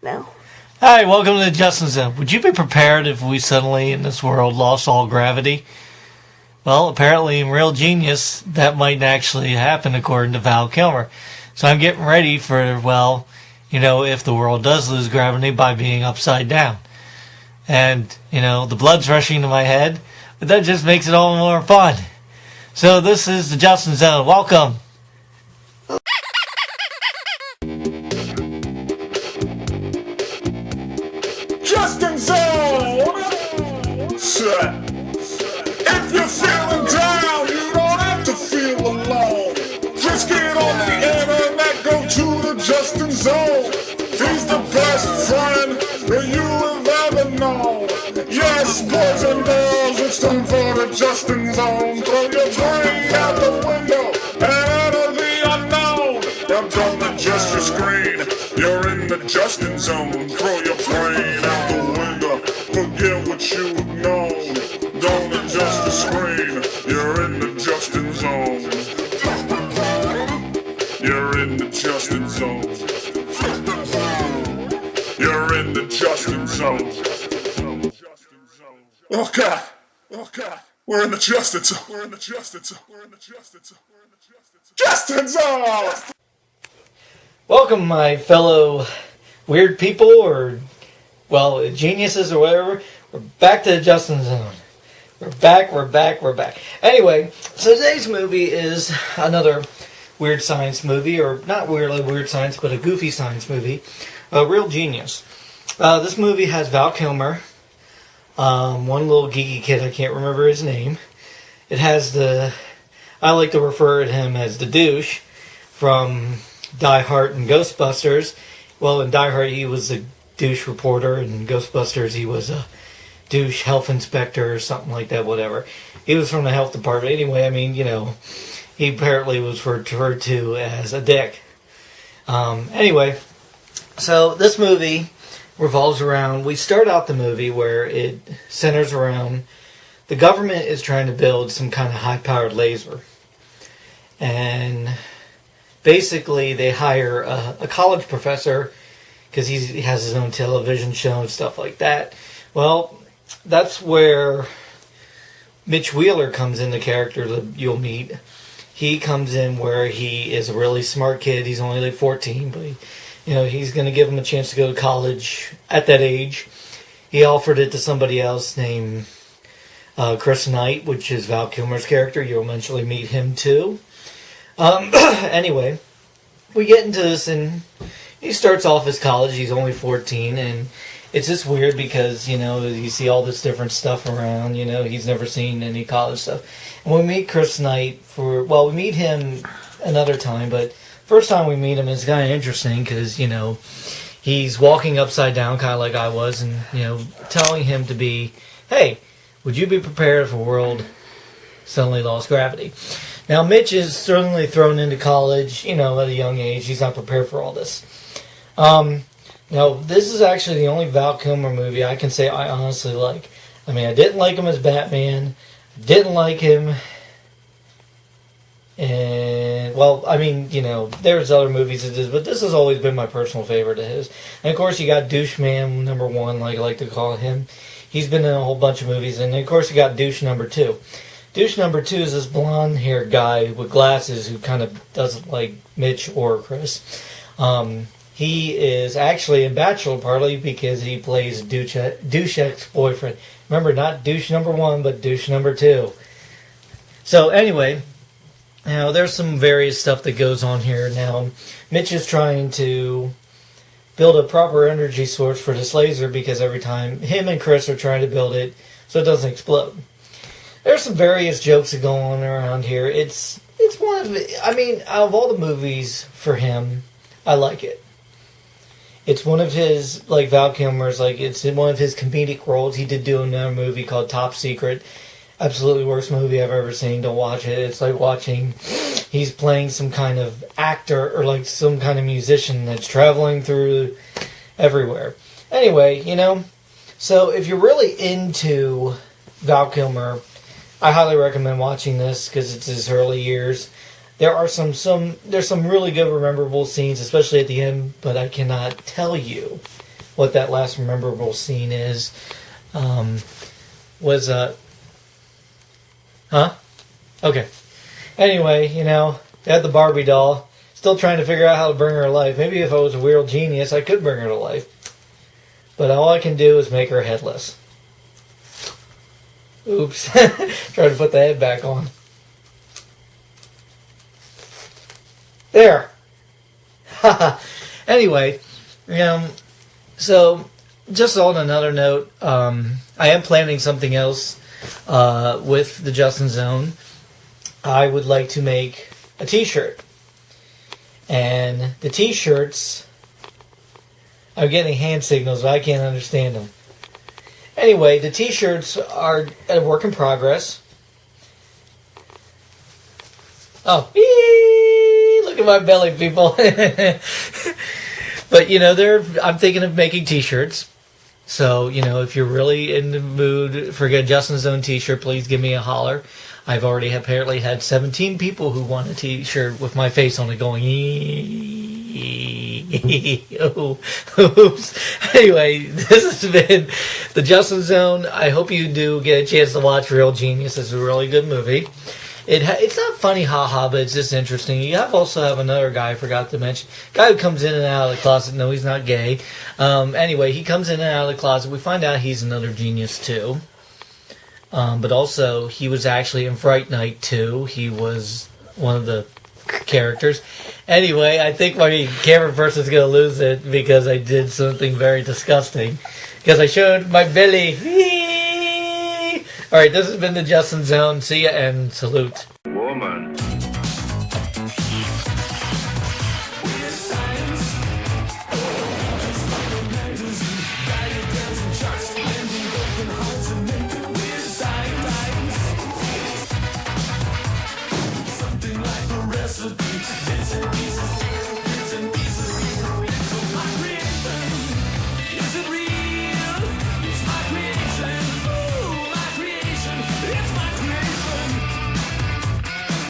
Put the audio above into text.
now. Hi, welcome to the Justin Zone. Would you be prepared if we suddenly in this world lost all gravity? Well, apparently in Real Genius, that might actually happen according to Val Kilmer. So I'm getting ready for, well, if the world does lose gravity by being upside down. And, the blood's rushing to my head, but that just makes it all more fun. So this is the Justin Zone. Welcome. Justin Zone! If you're feeling down, you don't have to feel alone. Just get on the internet, go to the Justin Zone. He's the best friend that you have ever known. Yes, boys and girls, it's time for the Justin Zone. Throw your brain out the window and enter the unknown. Now don't adjust your screen, you're in the Justin Zone. Throw your brain out the window, forget what you've known. Don't adjust the screen, you're in the Justin Zone. You're in the Justin Zone. You're in the Justin Zone. Oh God, oh God, we're in the Justin Zone. We're in the Justin Zone. We're in the Justin Zone. We're in the Justin Zone. Welcome, my fellow weird people, or, geniuses, or whatever. We're back to the Justin Zone. We're back. Anyway, so today's movie is another weird science movie, or not really weird science, but a goofy science movie, Real Genius. This movie has Val Kilmer, one little geeky kid, I can't remember his name. It has I like to refer to him as the douche from Die Hard and Ghostbusters. Well, in Die Hard he was a douche reporter, in Ghostbusters he was a douche health inspector or something like that, whatever. He was from the health department. Anyway, he apparently was referred to as a dick. Anyway, so this movie revolves around, we start out the movie where it centers around the government is trying to build some kind of high-powered laser. And basically they hire a college professor because he has his own television show and stuff like that. Well, that's where Mitch Wheeler comes in, the character that you'll meet. He comes in where he is a really smart kid. He's only like 14, but he's going to give him a chance to go to college at that age. He offered it to somebody else named Chris Knight, which is Val Kilmer's character. You'll eventually meet him too. Anyway, we get into this, and he starts off his college. He's only 14, and it's just weird because, you see all this different stuff around. He's never seen any college stuff. And we meet Chris Knight we meet him another time, but first time we meet him is kind of interesting because, he's walking upside down kind of like I was, and, telling him to be, hey, would you be prepared if a world suddenly lost gravity? Now, Mitch is certainly thrown into college, at a young age. He's not prepared for all this. Now, this is actually the only Val Kilmer movie I can say I honestly like. I didn't like him as Batman. Didn't like him. And, there's other movies it is, but this has always been my personal favorite of his. And, of course, you got Douche Man number 1, like I like to call him. He's been in a whole bunch of movies. And, of course, you got Douche number 2. Douche number 2 is this blonde-haired guy with glasses who kind of doesn't like Mitch or Chris. He is actually in Bachelor partly because he plays douche ex-boyfriend. Remember, not douche number 1, but douche number 2. So anyway, there's some various stuff that goes on here. Now, Mitch is trying to build a proper energy source for this laser because every time him and Chris are trying to build it so it doesn't explode. There's some various jokes that go on around here. It's one of, out of all the movies for him, I like it. It's one of his, like Val Kilmer's, it's one of his comedic roles. He did do another movie called Top Secret. Absolutely worst movie I've ever seen. Don't watch it. It's like watching, he's playing some kind of actor or some kind of musician that's traveling through everywhere. Anyway, so if you're really into Val Kilmer, I highly recommend watching this because it's his early years. There's some really good rememberable scenes, especially at the end, but I cannot tell you what that last memorable scene is. Was huh? Okay. Anyway, you know, they had the Barbie doll. Still trying to figure out how to bring her to life. Maybe if I was a weird genius, I could bring her to life. But all I can do is make her headless. Oops. Try to put the head back on. There. Anyway, so just on another note, I am planning something else with the Justin Zone. I would like to make a t-shirt. And the t-shirts, I'm getting hand signals, but I can't understand them. Anyway, the t-shirts are a work in progress. Oh, look at my belly, people. But, you know, I'm thinking of making t-shirts. So, you know, if you're really in the mood for a Justin Zone t-shirt, please give me a holler. I've already apparently had 17 people who want a t-shirt with my face on it going, oops. Anyway, this has been the Justin Zone. I hope you do get a chance to watch Real Genius. It's a really good movie. It's not funny, haha, but it's just interesting. You also have another guy I forgot to mention. Guy who comes in and out of the closet. No, he's not gay. Anyway, he comes in and out of the closet. We find out he's another genius, too. But also, he was actually in Fright Night 2. He was one of the characters. Anyway, I think my camera person's going to lose it because I did something very disgusting. Because I showed my belly. Alright, this has been the Justin Zone. See ya and salute.